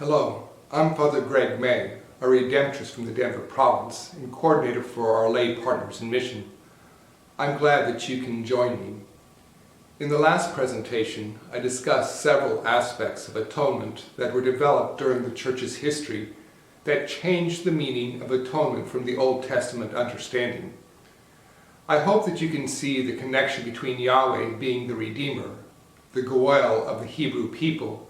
Hello, I'm Father Greg May, a Redemptorist from the Denver province and coordinator for our lay partners in mission. I'm glad that you can join me. In the last presentation, I discussed several aspects of atonement that were developed during the Church's history that changed the meaning of atonement from the Old Testament understanding. I hope that you can see the connection between Yahweh being the Redeemer, the Goel of the Hebrew people,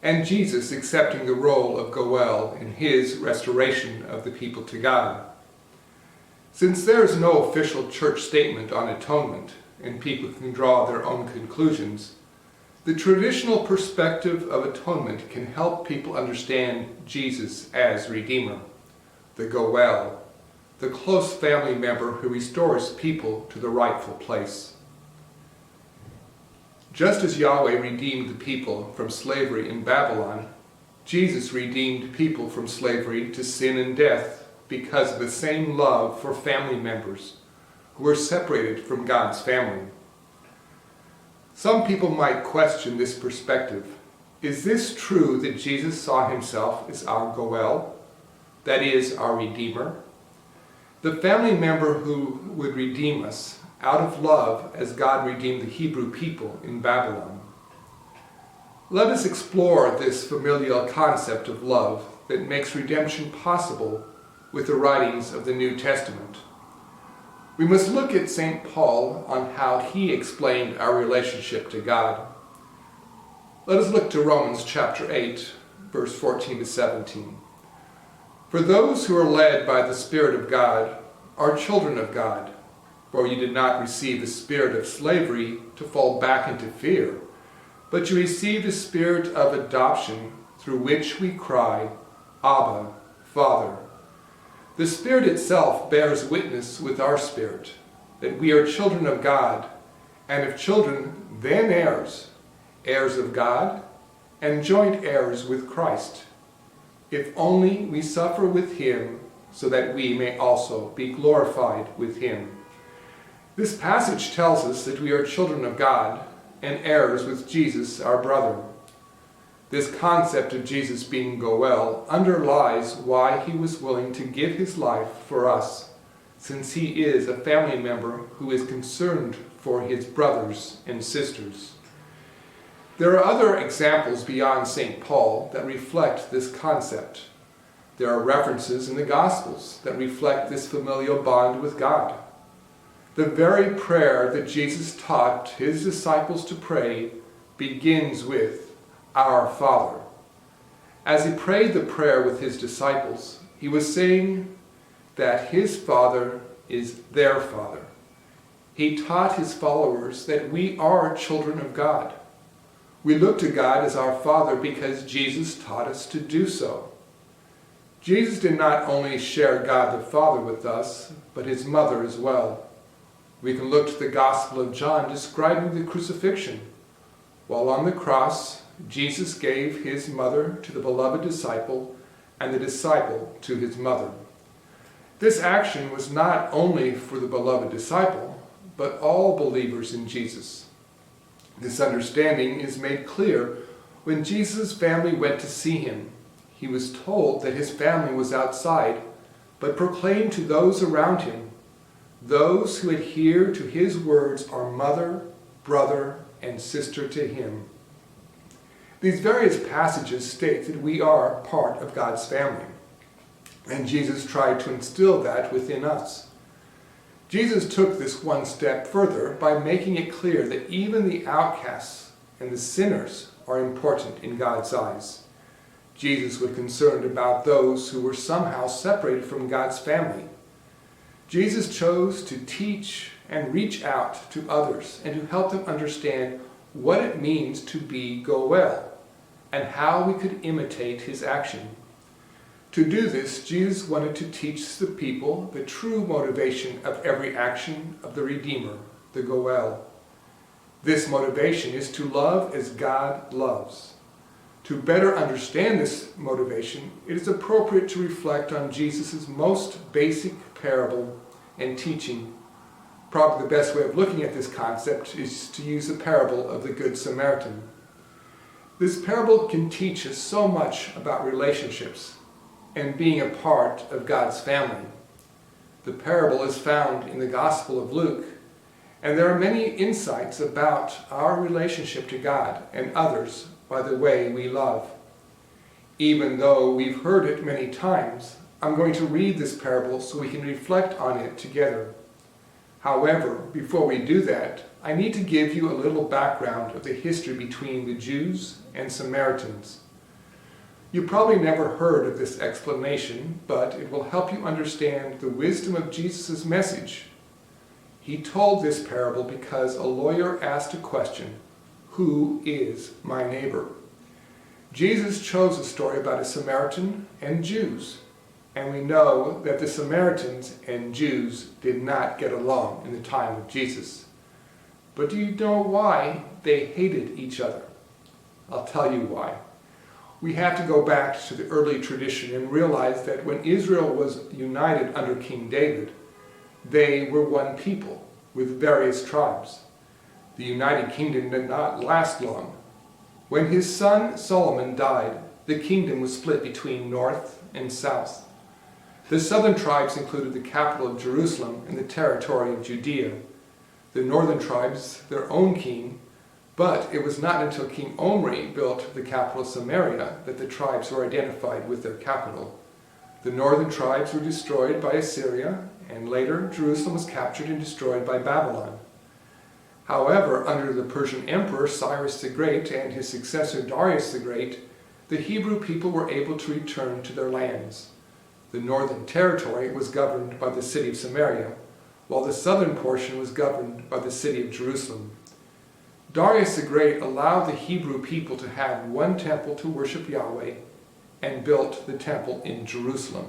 and Jesus accepting the role of Goel in his restoration of the people to God. Since there is no official church statement on atonement, and people can draw their own conclusions, the traditional perspective of atonement can help people understand Jesus as Redeemer, the Goel, the close family member who restores people to the rightful place. Just as Yahweh redeemed the people from slavery in Babylon, Jesus redeemed people from slavery to sin and death because of the same love for family members who were separated from God's family. Some people might question this perspective. Is this true that Jesus saw himself as our Goel, that is, our Redeemer? The family member who would redeem us out of love as God redeemed the Hebrew people in Babylon. Let us explore this familial concept of love that makes redemption possible with the writings of the New Testament. We must look at St. Paul on how he explained our relationship to God. Let us look to Romans chapter 8, verse 14 to 17. For those who are led by the Spirit of God are children of God. For you did not receive the spirit of slavery to fall back into fear, but you received the spirit of adoption through which we cry, Abba, Father. The Spirit itself bears witness with our spirit that we are children of God, and if children, then heirs, heirs of God, and joint heirs with Christ, if only we suffer with him, so that we may also be glorified with him. This passage tells us that we are children of God and heirs with Jesus, our brother. This concept of Jesus being Goel underlies why he was willing to give his life for us, since he is a family member who is concerned for his brothers and sisters. There are other examples beyond St. Paul that reflect this concept. There are references in the Gospels that reflect this familial bond with God. The very prayer that Jesus taught his disciples to pray begins with, Our Father. As he prayed the prayer with his disciples, he was saying that his Father is their Father. He taught his followers that we are children of God. We look to God as our Father because Jesus taught us to do so. Jesus did not only share God the Father with us, but his mother as well. We can look to the Gospel of John describing the crucifixion. While on the cross, Jesus gave his mother to the beloved disciple and the disciple to his mother. This action was not only for the beloved disciple, but all believers in Jesus. This understanding is made clear when Jesus' family went to see him. He was told that his family was outside, but proclaimed to those around him, those who adhere to his words are mother, brother, and sister to him. These various passages state that we are part of God's family, and Jesus tried to instill that within us. Jesus took this one step further by making it clear that even the outcasts and the sinners are important in God's eyes. Jesus was concerned about those who were somehow separated from God's family. Jesus chose to teach and reach out to others and to help them understand what it means to be Goel and how we could imitate his action. To do this, Jesus wanted to teach the people the true motivation of every action of the Redeemer, the Goel. This motivation is to love as God loves. To better understand this motivation, it is appropriate to reflect on Jesus' most basic parable and teaching. Probably the best way of looking at this concept is to use the parable of the Good Samaritan. This parable can teach us so much about relationships and being a part of God's family. The parable is found in the Gospel of Luke, and there are many insights about our relationship to God and others by the way we love. Even though we've heard it many times, I'm going to read this parable so we can reflect on it together. However, before we do that, I need to give you a little background of the history between the Jews and Samaritans. You probably never heard of this explanation, but it will help you understand the wisdom of Jesus' message. He told this parable because a lawyer asked a question, "Who is my neighbor?" Jesus chose a story about a Samaritan and Jews, and we know that the Samaritans and Jews did not get along in the time of Jesus. But do you know why they hated each other? I'll tell you why. We have to go back to the early tradition and realize that when Israel was united under King David, they were one people with various tribes. The United Kingdom did not last long. When his son Solomon died, the kingdom was split between north and south. The southern tribes included the capital of Jerusalem and the territory of Judea. The northern tribes, their own king, but it was not until King Omri built the capital of Samaria that the tribes were identified with their capital. The northern tribes were destroyed by Assyria, and later Jerusalem was captured and destroyed by Babylon. However, under the Persian Emperor Cyrus the Great and his successor Darius the Great, the Hebrew people were able to return to their lands. The northern territory was governed by the city of Samaria, while the southern portion was governed by the city of Jerusalem. Darius the Great allowed the Hebrew people to have one temple to worship Yahweh and built the temple in Jerusalem.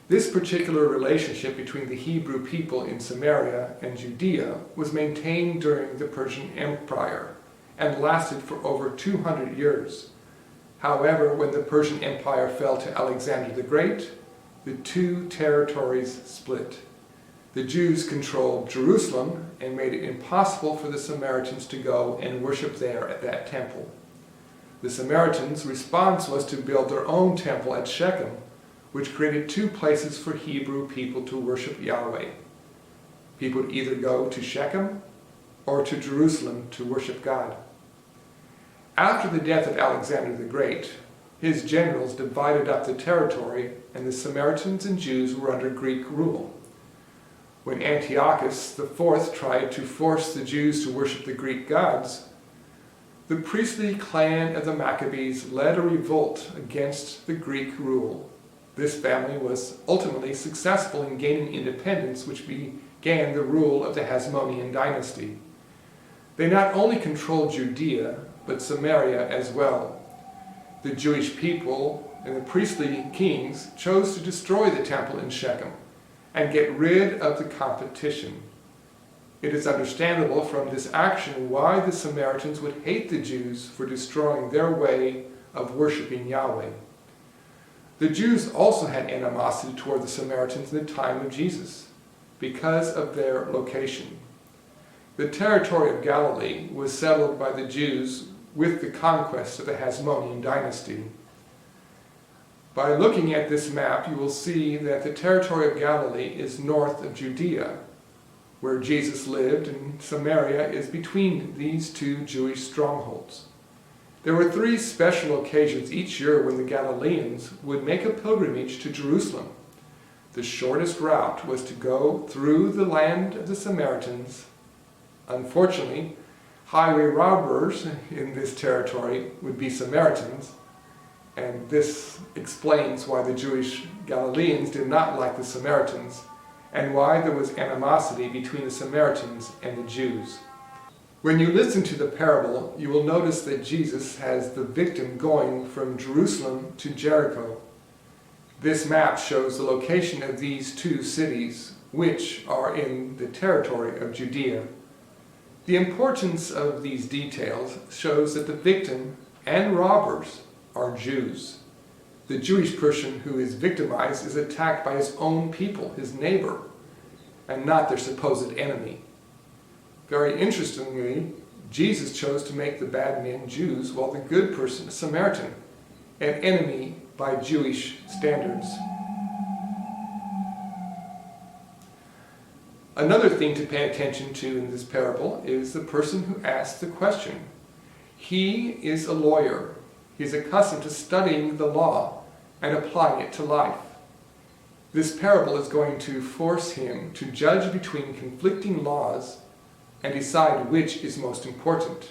This particular relationship between the Hebrew people in Samaria and Judea was maintained during the Persian Empire and lasted for over 200 years. However, when the Persian Empire fell to Alexander the Great, the two territories split. The Jews controlled Jerusalem and made it impossible for the Samaritans to go and worship there at that temple. The Samaritans' response was to build their own temple at Shechem, which created two places for Hebrew people to worship Yahweh. People would either go to Shechem or to Jerusalem to worship God. After the death of Alexander the Great, his generals divided up the territory, and the Samaritans and Jews were under Greek rule. When Antiochus IV tried to force the Jews to worship the Greek gods, the priestly clan of the Maccabees led a revolt against the Greek rule. This family was ultimately successful in gaining independence, which began the rule of the Hasmonean dynasty. They not only controlled Judea, but Samaria as well. The Jewish people and the priestly kings chose to destroy the temple in Shechem and get rid of the competition. It is understandable from this action why the Samaritans would hate the Jews for destroying their way of worshiping Yahweh. The Jews also had animosity toward the Samaritans in the time of Jesus because of their location. The territory of Galilee was settled by the Jews with the conquest of the Hasmonean dynasty. By looking at this map, you will see that the territory of Galilee is north of Judea, where Jesus lived, and Samaria is between these two Jewish strongholds. There were three special occasions each year when the Galileans would make a pilgrimage to Jerusalem. The shortest route was to go through the land of the Samaritans. Unfortunately, highway robbers in this territory would be Samaritans, and this explains why the Jewish Galileans did not like the Samaritans and why there was animosity between the Samaritans and the Jews. When you listen to the parable, you will notice that Jesus has the victim going from Jerusalem to Jericho. This map shows the location of these two cities, which are in the territory of Judea. The importance of these details shows that the victim and robbers are Jews. The Jewish person who is victimized is attacked by his own people, his neighbor, and not their supposed enemy. Very interestingly, Jesus chose to make the bad men Jews while the good person a Samaritan, an enemy by Jewish standards. Another thing to pay attention to in this parable is the person who asks the question. He is a lawyer. He's accustomed to studying the law and applying it to life. This parable is going to force him to judge between conflicting laws and decide which is most important.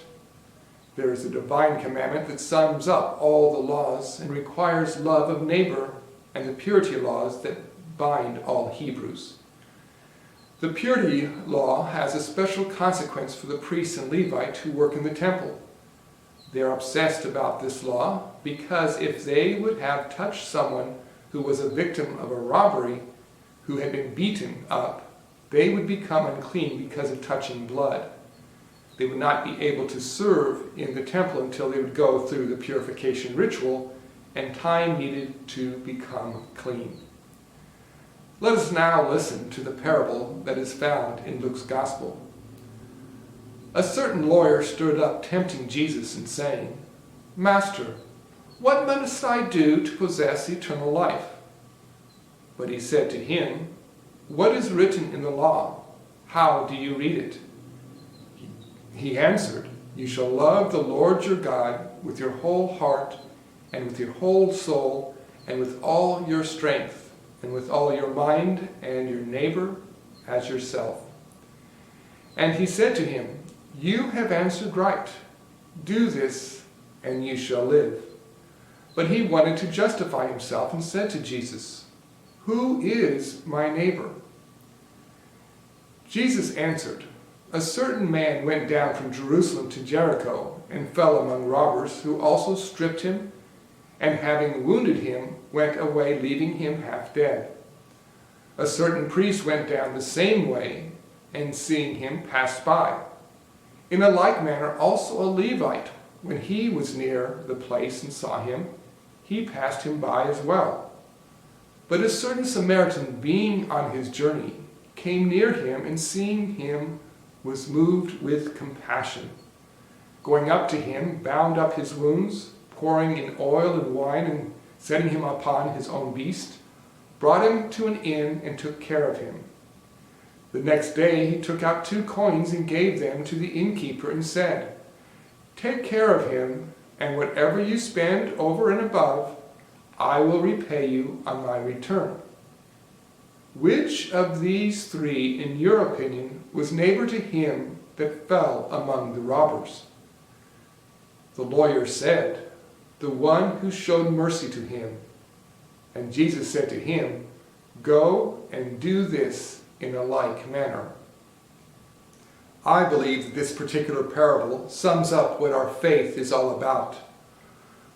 There is a divine commandment that sums up all the laws and requires love of neighbor and the purity laws that bind all Hebrews. The purity law has a special consequence for the priests and Levites who work in the temple. They are obsessed about this law because if they would have touched someone who was a victim of a robbery, who had been beaten up, they would become unclean because of touching blood. They would not be able to serve in the temple until they would go through the purification ritual and time needed to become clean. Let us now listen to the parable that is found in Luke's Gospel. A certain lawyer stood up tempting Jesus and saying, "Master, what must I do to possess eternal life?" But he said to him, "What is written in the law? How do you read it?" He answered, "You shall love the Lord your God with your whole heart and with your whole soul and with all your strength and with all your mind, and your neighbor as yourself." And he said to him, "You have answered right. Do this, and you shall live." But he wanted to justify himself and said to Jesus, "Who is my neighbor?" Jesus answered, "A certain man went down from Jerusalem to Jericho and fell among robbers, who also stripped him, and having wounded him, went away, leaving him half dead. A certain priest went down the same way, and seeing him, passed by. In a like manner also a Levite, when he was near the place and saw him, he passed him by as well. But a certain Samaritan, being on his journey, came near him, and seeing him, was moved with compassion. Going up to him, bound up his wounds, pouring in oil and wine, and setting him upon his own beast, brought him to an inn and took care of him. The next day he took out 2 coins and gave them to the innkeeper and said, "Take care of him, and whatever you spend over and above, I will repay you on my return." Which of these 3, in your opinion, was neighbor to him that fell among the robbers? The lawyer said, "The one who showed mercy to him." And Jesus said to him, "Go and do this in a like manner." I believe that this particular parable sums up what our faith is all about.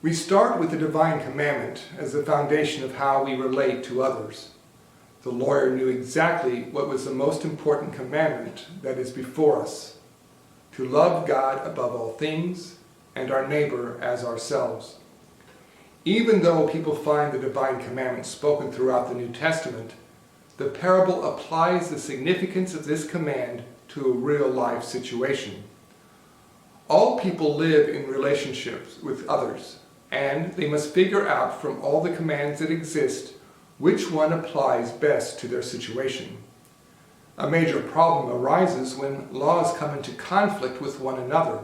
We start with the divine commandment as the foundation of how we relate to others. The lawyer knew exactly what was the most important commandment that is before us: to love God above all things and our neighbor as ourselves. Even though people find the divine commandment spoken throughout the New Testament, the parable applies the significance of this command to a real-life situation. All people live in relationships with others, and they must figure out from all the commands that exist which one applies best to their situation. A major problem arises when laws come into conflict with one another.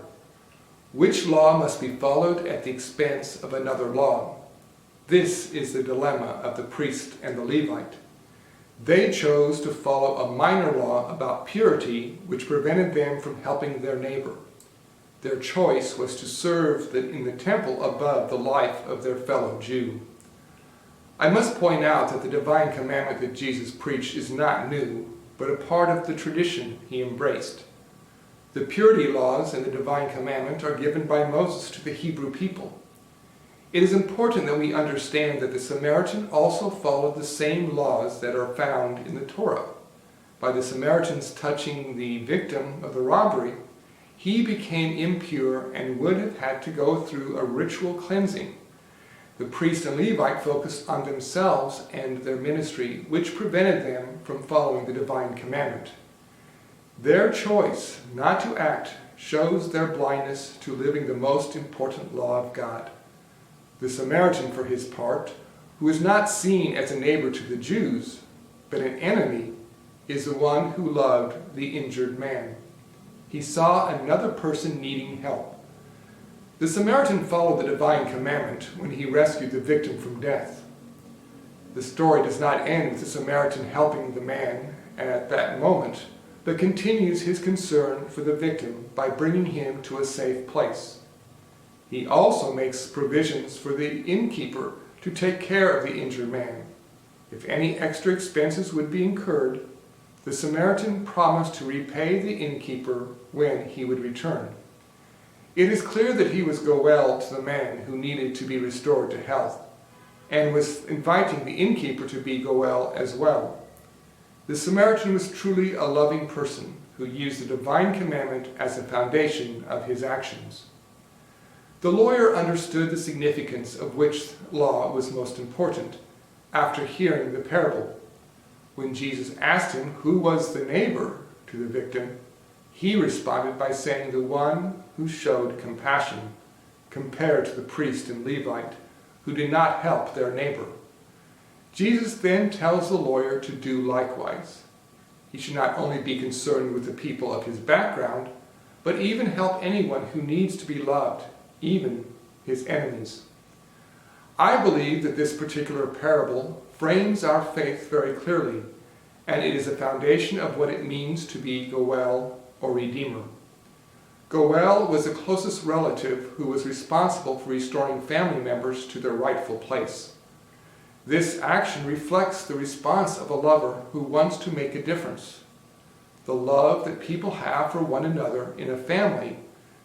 Which law must be followed at the expense of another law? This is the dilemma of the priest and the Levite. They chose to follow a minor law about purity, which prevented them from helping their neighbor. Their choice was to serve in the temple above the life of their fellow Jew. I must point out that the divine commandment that Jesus preached is not new, but a part of the tradition he embraced. The purity laws and the divine commandment are given by Moses to the Hebrew people. It is important that we understand that the Samaritan also followed the same laws that are found in the Torah. By the Samaritan's touching the victim of the robbery, he became impure and would have had to go through a ritual cleansing. The priest and Levite focused on themselves and their ministry, which prevented them from following the divine commandment. Their choice not to act shows their blindness to living the most important law of God. The Samaritan, for his part, who is not seen as a neighbor to the Jews, but an enemy, is the one who loved the injured man. He saw another person needing help. The Samaritan followed the divine commandment when he rescued the victim from death. The story does not end with the Samaritan helping the man at that moment, but continues his concern for the victim by bringing him to a safe place. He also makes provisions for the innkeeper to take care of the injured man. If any extra expenses would be incurred, the Samaritan promised to repay the innkeeper when he would return. It is clear that he was goel to the man who needed to be restored to health, and was inviting the innkeeper to be goel as well. The Samaritan was truly a loving person who used the divine commandment as the foundation of his actions. The lawyer understood the significance of which law was most important after hearing the parable. When Jesus asked him who was the neighbor to the victim, he responded by saying the one who showed compassion, compared to the priest and Levite, who did not help their neighbor. Jesus then tells the lawyer to do likewise. He should not only be concerned with the people of his background, but even help anyone who needs to be loved, even his enemies. I believe that this particular parable frames our faith very clearly, and it is a foundation of what it means to be goel or redeemer. Goel was the closest relative who was responsible for restoring family members to their rightful place. This action reflects the response of a lover who wants to make a difference. The love that people have for one another in a family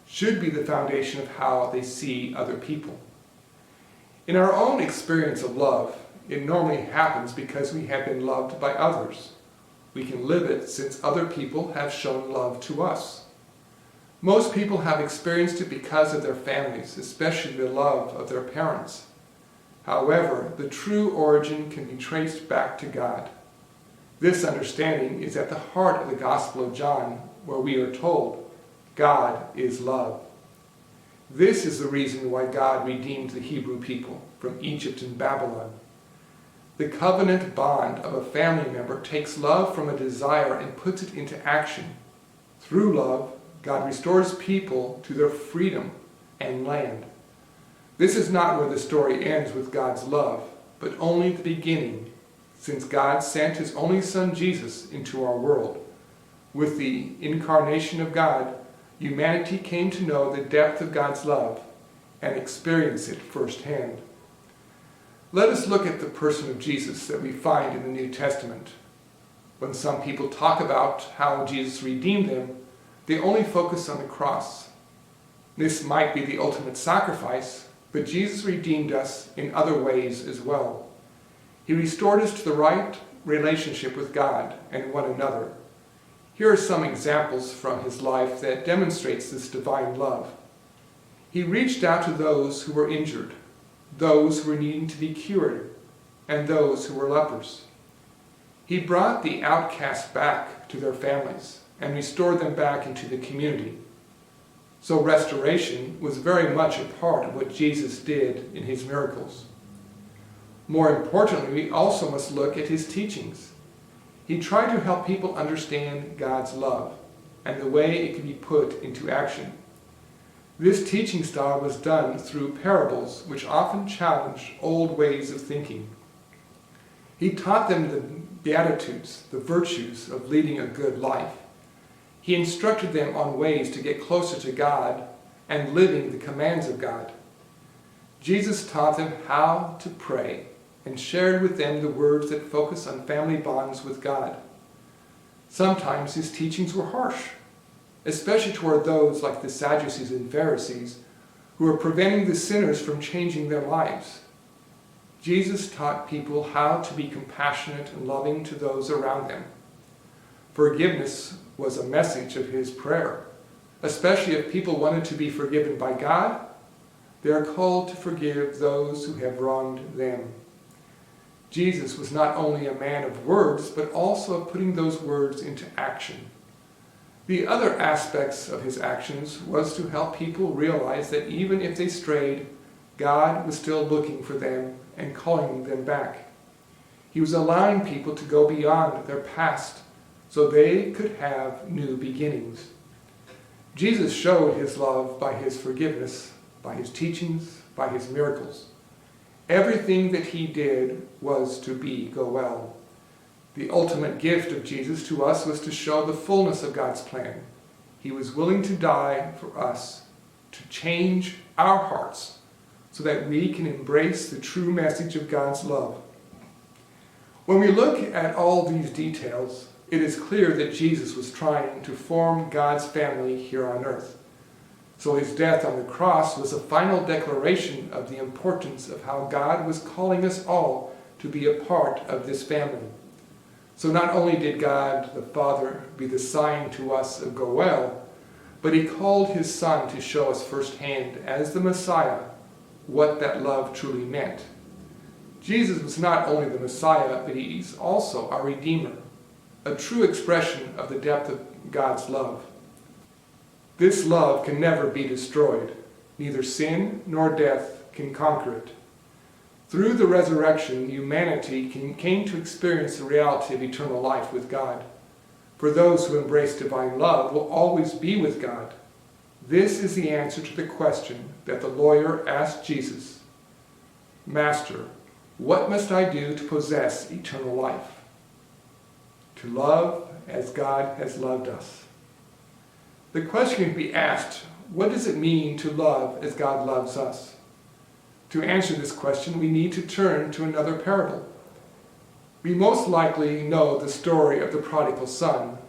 should be the foundation of how they see other people. In our own experience of love, it normally happens because we have been loved by others. We can live it since other people have shown love to us. Most people have experienced it because of their families, especially the love of their parents. However, the true origin can be traced back to God. This understanding is at the heart of the Gospel of John, where we are told, God is love. This is the reason why God redeemed the Hebrew people from Egypt and Babylon. The covenant bond of a family member takes love from a desire and puts it into action. Through love, God restores people to their freedom and land. This is not where the story ends with God's love, but only the beginning, since God sent his only Son Jesus into our world. With the incarnation of God, humanity came to know the depth of God's love and experience it firsthand. Let us look at the person of Jesus that we find in the New Testament. When some people talk about how Jesus redeemed them, they only focus on the cross. This might be the ultimate sacrifice, but Jesus redeemed us in other ways as well. He restored us to the right relationship with God and one another. Here are some examples from his life that demonstrates this divine love. He reached out to those who were injured, those who were needing to be cured, and those who were lepers. He brought the outcast back to their families and restored them back into the community. So restoration was very much a part of what Jesus did in his miracles. More importantly, we also must look at his teachings. He tried to help people understand God's love and the way it can be put into action. This teaching style was done through parables, which often challenged old ways of thinking. He taught them the Beatitudes, the virtues of leading a good life. He instructed them on ways to get closer to God and living the commands of God. Jesus taught them how to pray and shared with them the words that focus on family bonds with God. Sometimes his teachings were harsh, especially toward those like the Sadducees and Pharisees, who were preventing the sinners from changing their lives. Jesus taught people how to be compassionate and loving to those around them. Forgiveness was a message of his prayer, especially if people wanted to be forgiven by God. They are called to forgive those who have wronged them. Jesus was not only a man of words, but also of putting those words into action. The other aspects of his actions was to help people realize that even if they strayed, God was still looking for them and calling them back. He was allowing people to go beyond their past so they could have new beginnings. Jesus showed his love by his forgiveness, by his teachings, by his miracles. Everything that he did was to go well. The ultimate gift of Jesus to us was to show the fullness of God's plan. He was willing to die for us, to change our hearts, so that we can embrace the true message of God's love. When we look at all these details, it is clear that Jesus was trying to form God's family here on earth. So his death on the cross was a final declaration of the importance of how God was calling us all to be a part of this family. So not only did God the Father be the sign to us of go well, but he called his Son to show us firsthand as the Messiah what that love truly meant. Jesus was not only the Messiah, but he's also our Redeemer, a true expression of the depth of God's love. This love can never be destroyed. Neither sin nor death can conquer it. Through the resurrection, humanity came to experience the reality of eternal life with God. For those who embrace divine love will always be with God. This is the answer to the question that the lawyer asked Jesus. Master, what must I do to possess eternal life? To love as God has loved us. The question can be asked, what does it mean to love as God loves us? To answer this question, we need to turn to another parable. We most likely know the story of the prodigal son,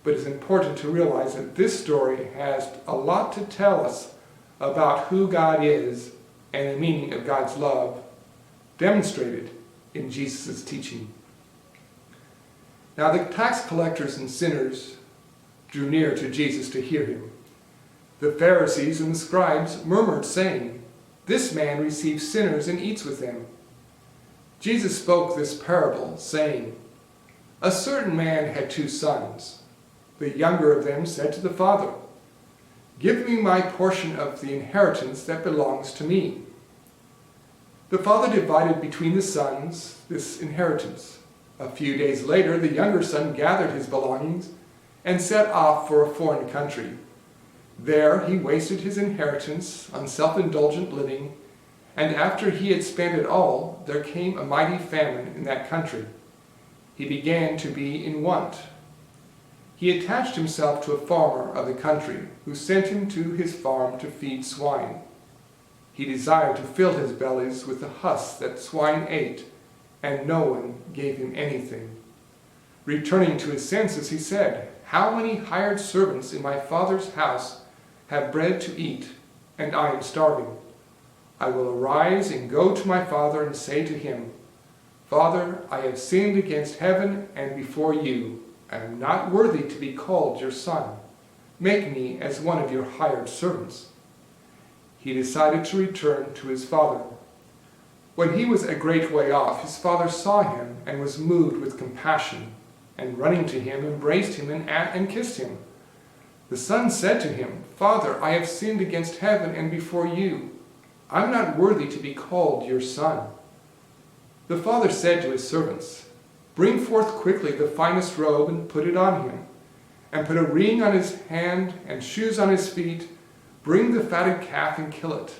but it's important to realize that this story has a lot to tell us about who God is and the meaning of God's love, demonstrated in Jesus' teaching. Now the tax collectors and sinners drew near to Jesus to hear him. The Pharisees and the scribes murmured, saying, "This man receives sinners and eats with them." Jesus spoke this parable, saying, "A certain man had 2 sons. The younger of them said to the father, 'Give me my portion of the inheritance that belongs to me.' The father divided between the sons this inheritance. A few days later, the younger son gathered his belongings and set off for a foreign country. There he wasted his inheritance on self-indulgent living, and after he had spent it all, there came a mighty famine in that country. He began to be in want. He attached himself to a farmer of the country, who sent him to his farm to feed swine. He desired to fill his bellies with the husks that swine ate, and no one gave him anything. Returning to his senses, he said, 'How many hired servants in my father's house have bread to eat, and I am starving? I will arise and go to my father and say to him, Father, I have sinned against heaven and before you. I am not worthy to be called your son. Make me as one of your hired servants.' He decided to return to his father. When he was a great way off, his father saw him and was moved with compassion, and running to him, embraced him and kissed him. The son said to him, 'Father, I have sinned against heaven and before you. I am not worthy to be called your son.' The father said to his servants, 'Bring forth quickly the finest robe and put it on him, and put a ring on his hand and shoes on his feet. Bring the fatted calf and kill it,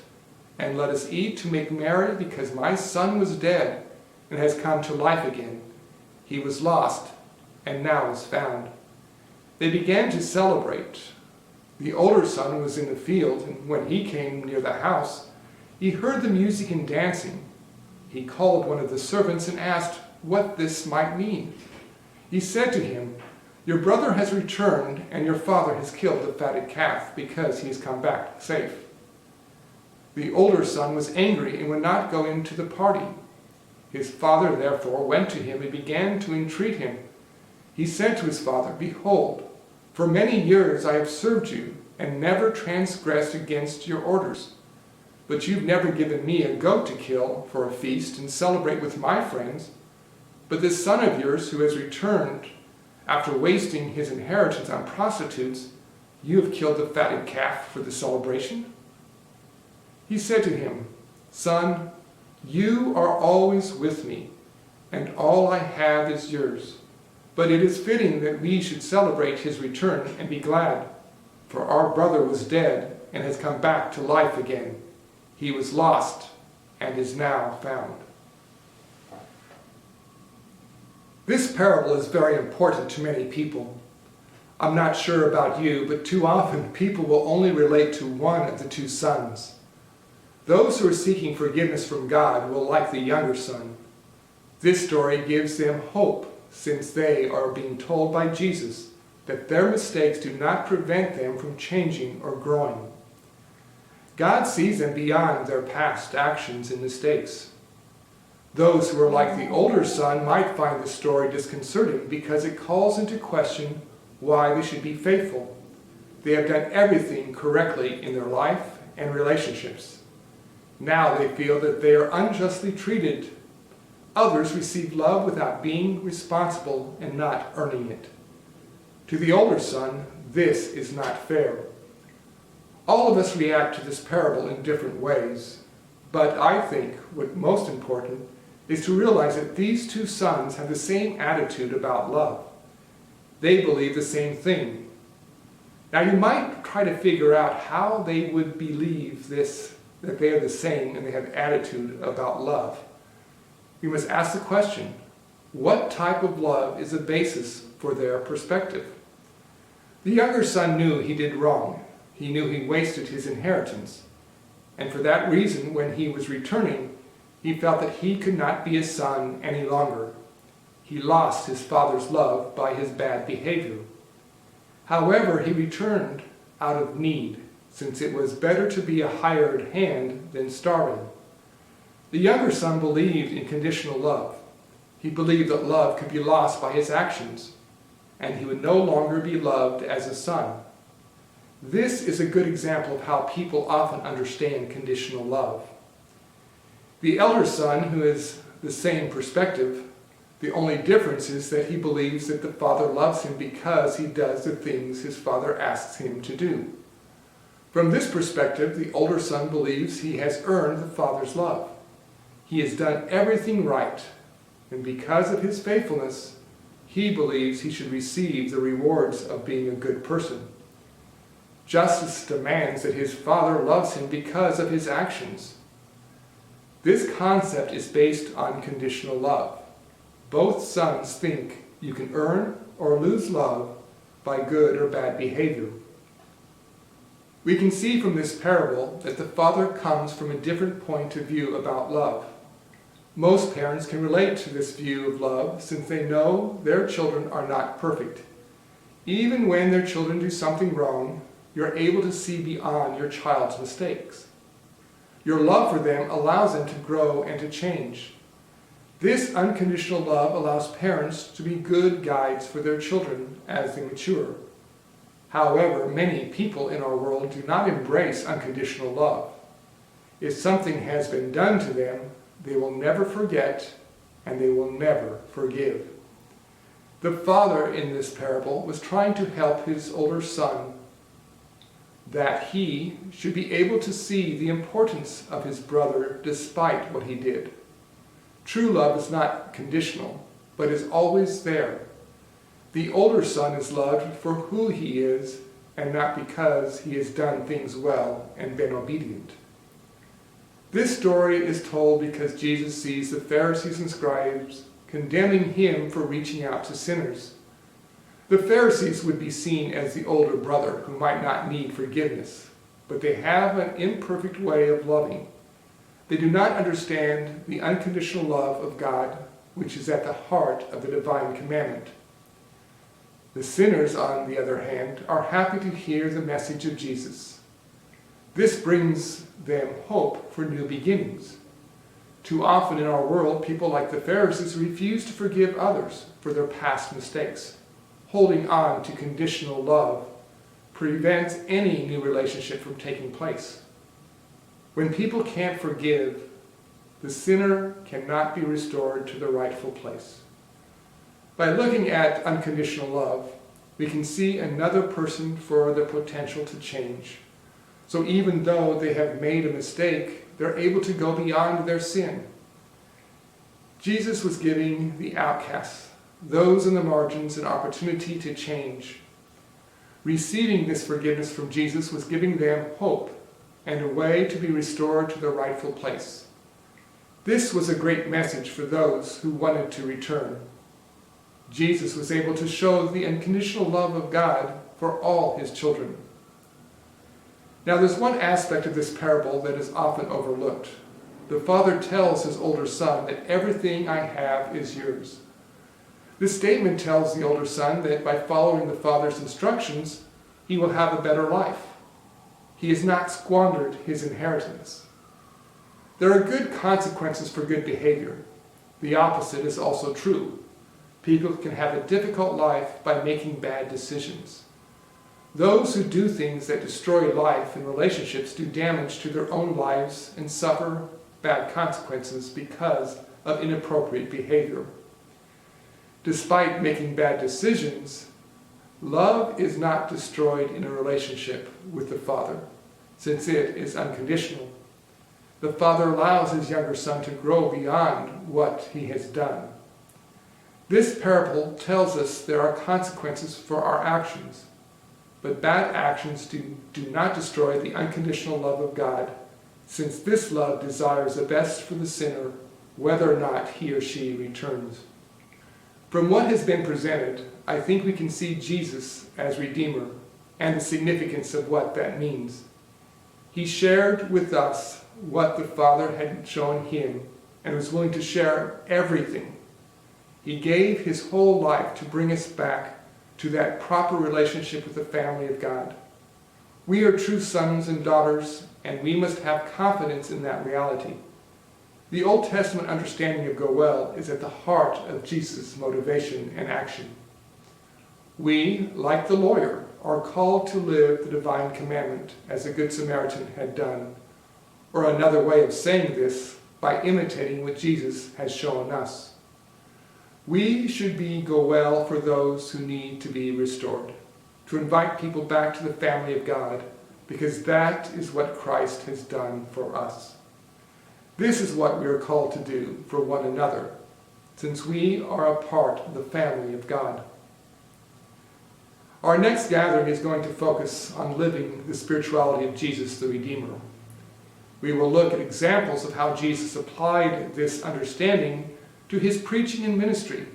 and let us eat to make merry, because my son was dead and has come to life again. He was lost and now is found.' They began to celebrate. The older son was in the field, and when he came near the house, he heard the music and dancing. He called one of the servants and asked what this might mean. He said to him, 'Your brother has returned, and your father has killed the fatted calf, because he has come back safe.' The older son was angry and would not go into the party. His father therefore went to him and began to entreat him. He said to his father, 'Behold, for many years I have served you and never transgressed against your orders. But you've never given me a goat to kill for a feast and celebrate with my friends. But this son of yours who has returned After wasting his inheritance on prostitutes, you have killed the fatted calf for the celebration?" He said to him, "Son, you are always with me, and all I have is yours. But it is fitting that we should celebrate his return and be glad, for our brother was dead and has come back to life again. He was lost and is now found." This parable is very important to many people. I'm not sure about you, but too often people will only relate to one of the two sons. Those who are seeking forgiveness from God will like the younger son. This story gives them hope, since they are being told by Jesus that their mistakes do not prevent them from changing or growing. God sees them beyond their past actions and mistakes. Those who are like the older son might find the story disconcerting because it calls into question why they should be faithful. They have done everything correctly in their life and relationships. Now they feel that they are unjustly treated. Others receive love without being responsible and not earning it. To the older son, this is not fair. All of us react to this parable in different ways, but I think what most important is to realize that these two sons have the same attitude about love. They believe the same thing. Now you might try to figure out how they would believe this, that they are the same and they have attitude about love. We must ask the question, what type of love is the basis for their perspective? The younger son knew he did wrong. He knew he wasted his inheritance. And for that reason, when he was returning, he felt that he could not be a son any longer. He lost his father's love by his bad behavior. However, he returned out of need, since it was better to be a hired hand than starving. The younger son believed in conditional love. He believed that love could be lost by his actions, and he would no longer be loved as a son. This is a good example of how people often understand conditional love. The elder son, who has the same perspective, the only difference is that he believes that the father loves him because he does the things his father asks him to do. From this perspective, the older son believes he has earned the father's love. He has done everything right, and because of his faithfulness, he believes he should receive the rewards of being a good person. Justice demands that his father loves him because of his actions. This concept is based on conditional love. Both sons think you can earn or lose love by good or bad behavior. We can see from this parable that the father comes from a different point of view about love. Most parents can relate to this view of love since they know their children are not perfect. Even when their children do something wrong, you're able to see beyond your child's mistakes. Your love for them allows them to grow and to change. This unconditional love allows parents to be good guides for their children as they mature. However, many people in our world do not embrace unconditional love. If something has been done to them, they will never forget and they will never forgive. The father in this parable was trying to help his older son that he should be able to see the importance of his brother despite what he did. True love is not conditional, but is always there. The older son is loved for who he is and not because he has done things well and been obedient. This story is told because Jesus sees the Pharisees and scribes condemning him for reaching out to sinners. The Pharisees would be seen as the older brother who might not need forgiveness, but they have an imperfect way of loving. They do not understand the unconditional love of God, which is at the heart of the divine commandment. The sinners, on the other hand, are happy to hear the message of Jesus. This brings them hope for new beginnings. Too often in our world, people like the Pharisees refuse to forgive others for their past mistakes. Holding on to conditional love prevents any new relationship from taking place. When people can't forgive, the sinner cannot be restored to the rightful place. By looking at unconditional love, we can see another person for their potential to change. So even though they have made a mistake, they're able to go beyond their sin. Jesus was giving the outcasts, those in the margins, an opportunity to change. Receiving this forgiveness from Jesus was giving them hope and a way to be restored to their rightful place. This was a great message for those who wanted to return. Jesus was able to show the unconditional love of God for all his children. Now there's one aspect of this parable that is often overlooked. The father tells his older son that everything I have is yours. This statement tells the older son that by following the father's instructions, he will have a better life. He has not squandered his inheritance. There are good consequences for good behavior. The opposite is also true. People can have a difficult life by making bad decisions. Those who do things that destroy life and relationships do damage to their own lives and suffer bad consequences because of inappropriate behavior. Despite making bad decisions, love is not destroyed in a relationship with the Father, since it is unconditional. The Father allows his younger son to grow beyond what he has done. This parable tells us there are consequences for our actions, but bad actions do not destroy the unconditional love of God, since this love desires the best for the sinner, whether or not he or she returns. From what has been presented, I think we can see Jesus as Redeemer and the significance of what that means. He shared with us what the Father had shown him and was willing to share everything. He gave his whole life to bring us back to that proper relationship with the family of God. We are true sons and daughters, and we must have confidence in that reality. The Old Testament understanding of go well is at the heart of Jesus' motivation and action. We, like the lawyer, are called to live the divine commandment as the Good Samaritan had done, or another way of saying this, by imitating what Jesus has shown us. We should be go well for those who need to be restored, to invite people back to the family of God, because that is what Christ has done for us. This is what we are called to do for one another, since we are a part of the family of God. Our next gathering is going to focus on living the spirituality of Jesus the Redeemer. We will look at examples of how Jesus applied this understanding to his preaching and ministry,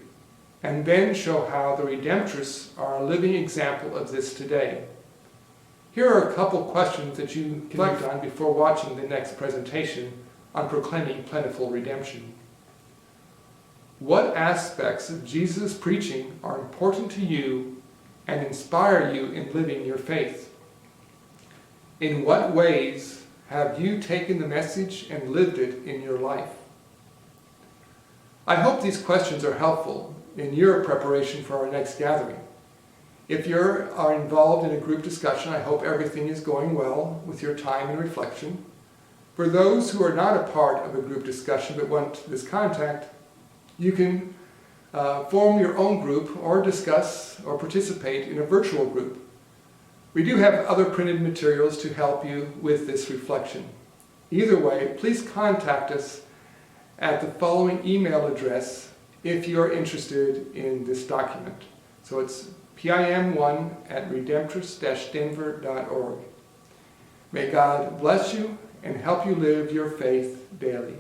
and then show how the Redemptorists are a living example of this today. Here are a couple questions that you can reflect on before watching the next presentation on proclaiming plentiful redemption. What aspects of Jesus' preaching are important to you and inspire you in living your faith? In what ways have you taken the message and lived it in your life? I hope these questions are helpful in your preparation for our next gathering. If you are involved in a group discussion, I hope everything is going well with your time and reflection. For those who are not a part of a group discussion but want this contact, you can form your own group or discuss or participate in a virtual group. We do have other printed materials to help you with this reflection. Either way, please contact us at the following email address if you are interested in this document. So it's pim1@redemptorist-denver.org. May God bless you and help you live your faith daily.